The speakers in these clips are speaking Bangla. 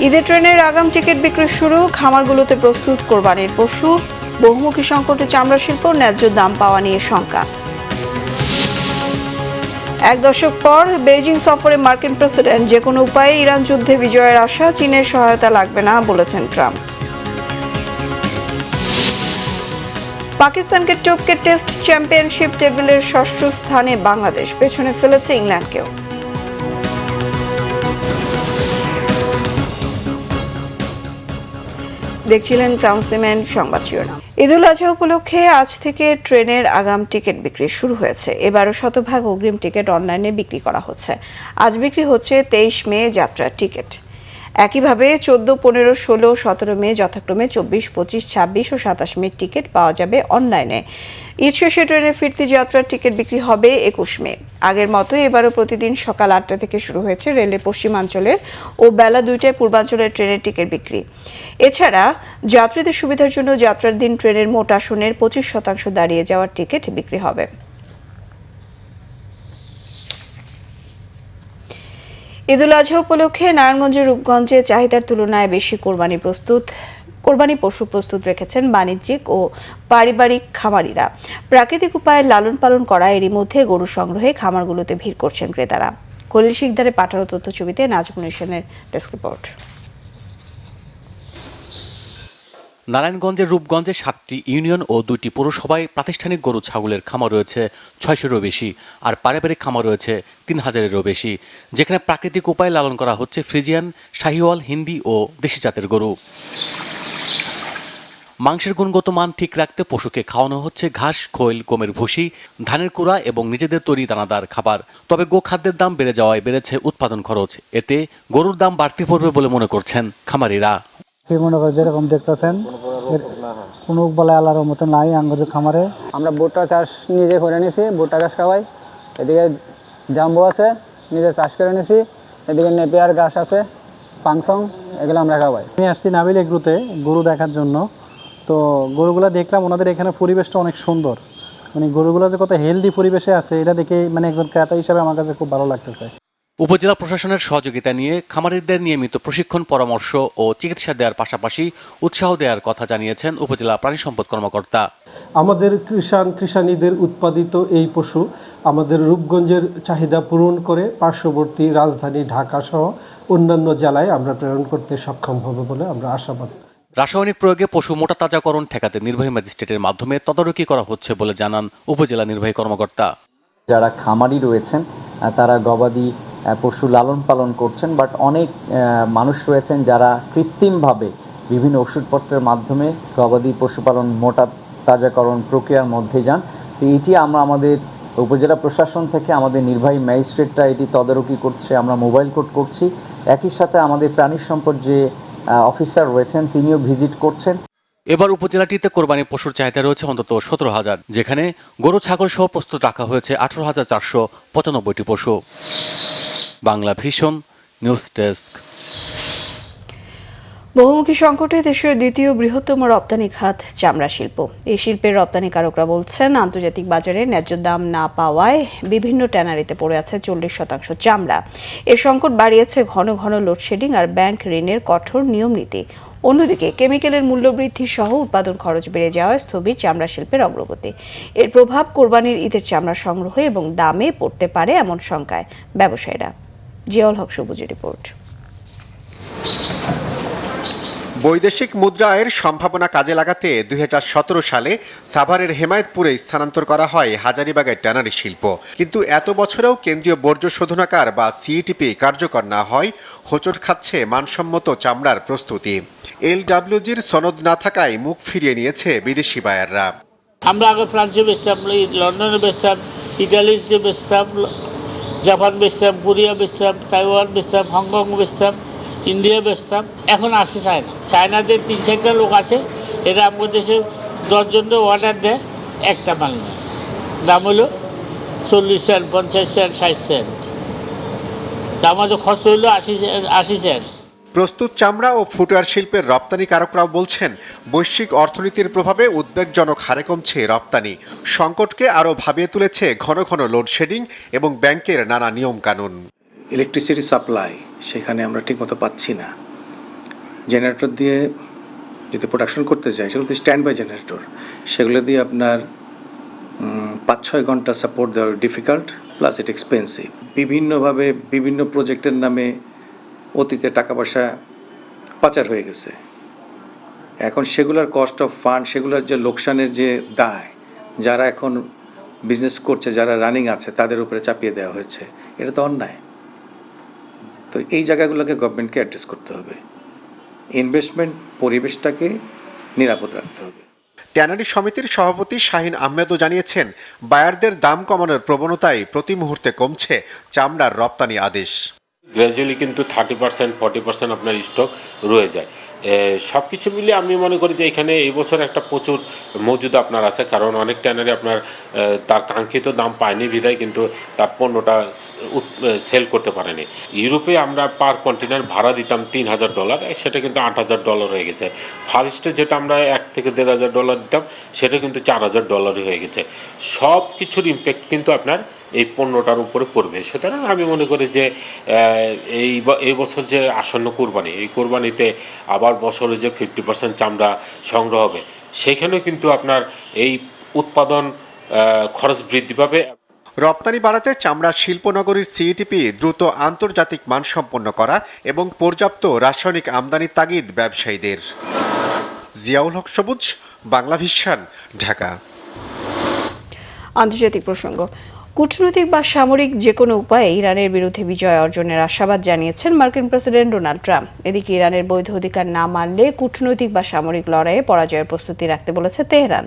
ঈদের ট্রেনের আগাম টিকিট বিক্রি শুরু, খামারগুলোতে প্রস্তুত কোরবানির পশু। বহুমুখী সংকটে চামড়া শিল্প, ন্যায্য দাম পাওয়া নিয়ে শঙ্কা। এক দশক পর বেইজিং সফরে মার্কিন প্রেসিডেন্ট, যে কোনো উপায়ে ইরান যুদ্ধে বিজয়ের আশা, চীনের সহায়তা লাগবে না বলেছেন ট্রাম্প। পাকিস্তানকে টপকে টেস্ট চ্যাম্পিয়নশিপ টেবিলের ষষ্ঠ স্থানে বাংলাদেশ, পেছনে ফেলেছে ইংল্যান্ডকেও। দেখছিলেন ক্রাউন সিমেন্ট সংবাদ শিরোনাম। ঈদুল আজহা উপলক্ষে আজ থেকে ট্রেনের আগাম টিকিট বিক্রি শুরু হয়েছে। এবারও শতভাগ অগ্রিম টিকিট অনলাইনে বিক্রি করা হচ্ছে। আজ বিক্রি হচ্ছে 23 মে যাত্রার টিকিট। একইভাবে 14, 15, 16, 17 মে যথাক্রমে 24, 25, 26 ও 27 মে টিকিট পাওয়া যাবে অনলাইনে। ঈদ শেষে ট্রেনের ফিরতি যাত্রার টিকিট বিক্রি হবে 21 মে। আগের মতো এবারও প্রতিদিন সকাল 8টা থেকে শুরু হয়েছে রেলের পশ্চিমাঞ্চলের ও বেলা 2টায় পূর্বাঞ্চলের ট্রেনের টিকিট বিক্রি। এছাড়া যাত্রীদের সুবিধার জন্য যাত্রার দিন ট্রেনের মোট আসনের 25% দাঁড়িয়ে যাওয়ার টিকিট বিক্রি হবে। ঈদুল আজহা উপলক্ষে নারায়ণগঞ্জের রূপগঞ্জে চাহিদার তুলনায় বেশি কোরবানি পশু প্রস্তুত রেখেছেন বাণিজ্যিক ও পারিবারিক খামারিরা। প্রাকৃতিক উপায়ে লালন পালন করা এরই মধ্যে গরু সংগ্রহে খামারগুলোতে ভিড় করছেন ক্রেতারা। খলিল শিকদারে পাঠানো তথ্যছবিতে নাজমুল হোসেনের ডেস্ক রিপোর্ট। নারায়ণগঞ্জের রূপগঞ্জে 7টি ইউনিয়ন ও 2টি পৌরসভায় প্রাতিষ্ঠানিক গরু ছাগলের খামার রয়েছে 600-এরও বেশি, আর পারিবারিক খামার রয়েছে 3000-এরও বেশি, যেখানে প্রাকৃতিক উপায়ে লালন করা হচ্ছে ফ্রিজিয়ান, শাহিওয়াল, হিন্দি ও দেশি জাতের গরু। মাংসের গুণগত মান ঠিক রাখতে পশুকে খাওয়ানো হচ্ছে ঘাস, খৈল, গমের ভুসি, ধানের কুড়া এবং নিজেদের তৈরি দানাদার খাবার। তবে গোখাদ্যের দাম বেড়ে যাওয়ায় বেড়েছে উৎপাদন খরচ। এতে গরুর দাম বাড়তি পড়বে বলে মনে করছেন খামারিরা। মনে করে যেরকম দেখতেছেন কোনো বলে আল্লাহর মতো নাই আঙ্গুরের খামারে। আমরা ভুট্টা চাষ নিজে করে নিছি, ভুট্টা চাষ খাওয়াই। এদিকে জাম্বু আছে, নিজে চাষ করে নিছি। এদিকে নেপিয়ার ঘাস আছে, ফাংশন, এগুলো আমরা খাওয়াই। আমি আসছি নাবিল এগ্রোতে গরু দেখার জন্য। তো গরুগুলো দেখলাম, ওনাদের এখানে পরিবেশটা অনেক সুন্দর। মানে গরুগুলো যে কত হেলদি পরিবেশে আছে, এটা দেখে মানে একজন ক্রেতা হিসাবে আমার কাছে খুব ভালো লাগতেছে। উপজেলা প্রশাসনের সহযোগিতা নিয়ে খামারিদের নিয়মিত প্রশিক্ষণ, পরামর্শ ও চিকিৎসা দেওয়ার পাশাপাশি উৎসাহ দেওয়ার কথা জানিয়েছেন উপজেলা প্রাণী সম্পদ কর্মকর্তা। আমাদের কৃষানীদের উৎপাদিত এই পশু আমাদের রূপগঞ্জের চাহিদা পূরণ করে পার্শ্ববর্তী রাজধানী ঢাকা সহ অন্যান্য জেলায় আমরা প্রেরণ করতে সক্ষম হব বলে আমরা আশাবাদ। রাসায়নিক প্রয়োগে পশু মোটা তাজাকরণ ঠেকাতে নির্বাহী ম্যাজিস্ট্রেটের মাধ্যমে তদারকি করা হচ্ছে বলে জানান উপজেলা নির্বাহী কর্মকর্তা। যারা খামারি রয়েছেন তারা গবাদি পশু লালন পালন করছেন, বাট অনেক মানুষ রয়েছেন যারা কৃত্রিমভাবে বিভিন্ন ওষুধপত্রের মাধ্যমে গবাদি পশুপালন মোটা তাজাকরণ প্রক্রিয়ার মধ্যে যান। তো এটি আমরা আমাদের উপজেলা প্রশাসন থেকে আমাদের নির্বাহী ম্যাজিস্ট্রেটরা এটি তদারকি করছে, আমরা মোবাইল কোর্ট করছি। একই সাথে আমাদের প্রাণী সম্পদ যে অফিসার রয়েছেন তিনিও ভিজিট করছেন। এবার উপজেলাটিতে কোরবানি পশুর চাহিদা রয়েছে অন্তত 17,000, যেখানে গরু ছাগল সহ প্রস্তুত রাখা হয়েছে 18,495টি পশু। Bangla vision news desk. বহুমুখী সংকটে দেশের দ্বিতীয় বৃহত্তম রপ্তানি খাত চামড়া শিল্প। এই শিল্পের রপ্তানিকারকরা বলছেন, আন্তর্জাতিক বাজারে ন্যায্য দাম না পাওয়ায় বিভিন্ন ট্যানারিতে পড়ে আছে 40% চামড়া। এ সংকট বাড়িয়েছে ঘন ঘন লোডশেডিং আর ব্যাংক ঋণের কঠোর নিয়ম নীতি। অন্যদিকে কেমিক্যালের মূল্য বৃদ্ধি সহ উৎপাদন খরচ বেড়ে যাওয়ায় স্থবির চামড়া শিল্পের অগ্রগতি। এর প্রভাব কোরবানির ঈদের চামড়া সংগ্রহ এবং দামে পড়তে পারে এমন শঙ্কায় ব্যবসায়ীরা। জিয়াউল হক সবুজের রিপোর্ট। বৈদেশিক মুদ্রা আয়ের সম্ভাবনা কাজে লাগাতে 2017 সালে সাভারের হেমায়েতপুরে স্থানান্তর করা হয় হাজারীবাগের ট্যানারি শিল্প। কিন্তু এত বছরেও কেন্দ্রীয় বর্জ্য শোধনাগার বা সিইটিপি কার্যকর না হয় হোঁচট খাচ্ছে মানসম্মত চামড়ার প্রস্তুতি। এলডব্লিউজির সনদ না থাকায় মুখ ফিরিয়ে নিয়েছে বিদেশি বায়াররা। আমরা আগে ফ্রান্সে বেচতাম, লন্ডনে বেচতাম, ইটালিতে বেচতাম, জাপান বেচতাম, কোরিয়া বেচতাম, তাইওয়ান বেচতাম, হংকং বেচতাম, ইন্ডিয়া বেচতাম। এখন আসে চায়নাতে 3-4টা লোক আছে, এরা আমাদের দেশে 10 জনকে অর্ডার দেয়, একটা মাল নেয়। দাম হলো 40 সেন্ট, 50 সেন্ট, 60 সেন্ট। তা আমাদের খরচ হইলো 80 সেন্ট। প্রস্তুত চামড়া ও ফুটওয়্যার শিল্পের রপ্তানিকারকরাও বলছেন, বৈশ্বিক অর্থনীতির প্রভাবে উদ্বেগজনক হারে কমছে রপ্তানি। সংকটকে আরও ভাবিয়ে তুলেছে ঘন ঘন লোডশেডিং এবং ব্যাংকের নানা নিয়মকানুন। ইলেকট্রিসিটি সাপ্লাই সেখানে আমরা ঠিকমতো পাচ্ছি না, জেনারেটর দিয়ে যদি প্রোডাকশন করতে চাই, সেগুলো স্ট্যান্ড বাই জেনারেটর, সেগুলো দিয়ে আপনার 5-6 ঘন্টা সাপোর্ট দেওয়া ডিফিকাল্ট, প্লাস ইট এক্সপেন্সিভ। বিভিন্নভাবে বিভিন্ন প্রজেক্টের নামে অতীতে টাকা পয়সা পাচার হয়ে গেছে। এখন সেগুলোর কস্ট অফ ফান্ড, সেগুলোর যে লোকসানের যে দায়, যারা এখন বিজনেস করছে, যারা রানিং আছে, তাদের উপরে চাপিয়ে দেওয়া হয়েছে। এটা তো অন্যায়। তো এই জায়গাগুলোকে গভর্নমেন্টকে অ্যাড্রেস করতে হবে। ইনভেস্টমেন্ট পরিবেশটাকে নিরাপদ রাখতে হবে। ট্যানারি সমিতির সভাপতি শাহিন আহমেদও জানিয়েছেন, বায়ারদের দাম কমানোর প্রবণতায় প্রতি মুহূর্তে কমছে চামড়ার রপ্তানি আদেশ। গ্র্যাজুয়ালি কিন্তু 30% 40% আপনার স্টক রয়ে যায়। সব কিছু মিলিয়ে আমি মনে করি যে এখানে এই বছর একটা প্রচুর মজুদ আপনার আছে, কারণ অনেক ট্যানারি আপনার তার কাঙ্ক্ষিত দাম পায়নি বিধায় কিন্তু তার পণ্যটা সেল করতে পারেনি। ইউরোপে আমরা পার কন্টেনার ভাড়া দিতাম $3,000, সেটা কিন্তু $8,000 হয়ে গেছে। ফার ইস্টে যেটা আমরা $1,000 থেকে $1,500 দিতাম, সেটা কিন্তু $4,000 হয়ে গেছে। সব কিছুর ইম্প্যাক্ট কিন্তু আপনার এই পণ্যটার উপরে পড়বে। সুতরাং আমি মনে করি যে এই বছর যে আসন্ন কোরবানি, এই কোরবানিতে আবার বছরে যে 50% চামড়া সংগ্রহ হবে, সেখানেও কিন্তু আপনার এই উৎপাদন খরচ বৃদ্ধি পাবে। রপ্তানি বাড়াতে চামড়া শিল্পনগরীর সিইটিপি দ্রুত আন্তর্জাতিক মানসম্পন্ন করা এবং পর্যাপ্ত রাসায়নিক আমদানির তাগিদ ব্যবসায়ীদের। জিয়াউল হক সবুজ, বাংলা ভিশন, ঢাকা। আন্তর্জাতিক প্রসঙ্গ। কূটনৈতিক বা সামরিক যে কোনো উপায়ে ইরানের বিরুদ্ধে বিজয় অর্জনের আশাবাদ জানিয়েছেন মার্কিন প্রেসিডেন্ট ডোনাল্ড ট্রাম্প। এদিকে ইরানের বৈধ অধিকার না মানলে কূটনৈতিক বা সামরিক লড়াইয়ে পরাজয়ের প্রস্তুতি রাখতে বলেছে তেহরান।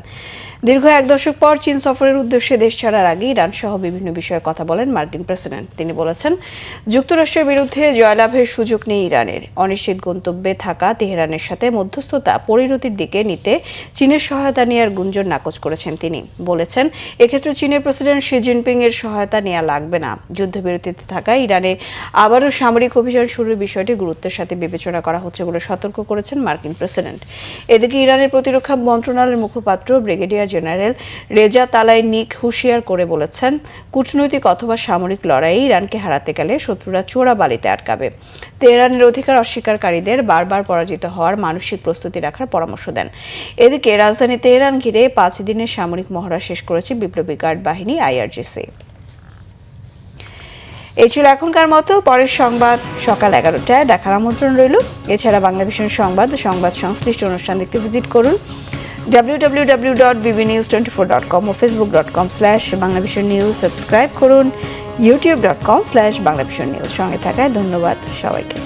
দীর্ঘ 1 দশক পর চীন সফরের উদ্দেশ্যে দেশ ছাড়ার আগে ইরান সহ বিভিন্ন বিষয়ে কথা বলেন মার্কিন প্রেসিডেন্ট। তিনি বলেছেন, যুক্তরাষ্ট্রের বিরুদ্ধে জয়লাভের সুযোগ নেই ইরানের। অনিশ্চিত গন্তব্যে থাকা তেহরানের সাথে মধ্যস্থতা পরিণতির দিকে নিতে চীনের সহায়তা নেওয়ার গুঞ্জন নাকচ করেছেন তিনি। বলেছেন, এক্ষেত্রে চীনের প্রেসিডেন্ট শি জিনপিং এর সহায়তা নেওয়া লাগবে না। যুদ্ধবিরতিতে থাকা ইরানে আবারও সামরিক অভিযান শুরুর বিষয়টি গুরুত্বের সাথে বিবেচনা করা হচ্ছে বলে সতর্ক করেছেন মার্কিন প্রেসিডেন্ট। এদিকে ইরানের প্রতিরক্ষা মন্ত্রণালয়ের মুখপাত্র ব্রিগেডিয়ার জেনারেল রেজা তালাইনিক হুঁশিয়ার করে বলেছেন, কূটনৈতিক অথবা সামরিক লড়াইয়ে ইরানকে হারাতে গেলে শত্রুরা চোরা বালিতে আটকাবে। তেহরানের অধিকার অস্বীকারীদের বারবার পরাজিত হওয়ার মানসিক প্রস্তুতি রাখার পরামর্শ দেন। এদিকে রাজধানী তেহরান ঘিরে 5 দিনের সামরিক মহড়া শেষ করেছে বিপ্লবী গার্ড বাহিনী IRGC। এই ছিল এখনকার মতো। পরের সংবাদ সকাল 11টায় দেখার আমন্ত্রণ রইল। এছাড়া বাংলা ভিশন সংবাদ সংশ্লিষ্ট অনুষ্ঠান দেখতে ভিজিট করুন www.bbnews24.com ও facebook.com/banglavisionnews। সাবস্ক্রাইব করুন youtube.com/banglavisionnews। সঙ্গে থাকায় ধন্যবাদ সবাইকে।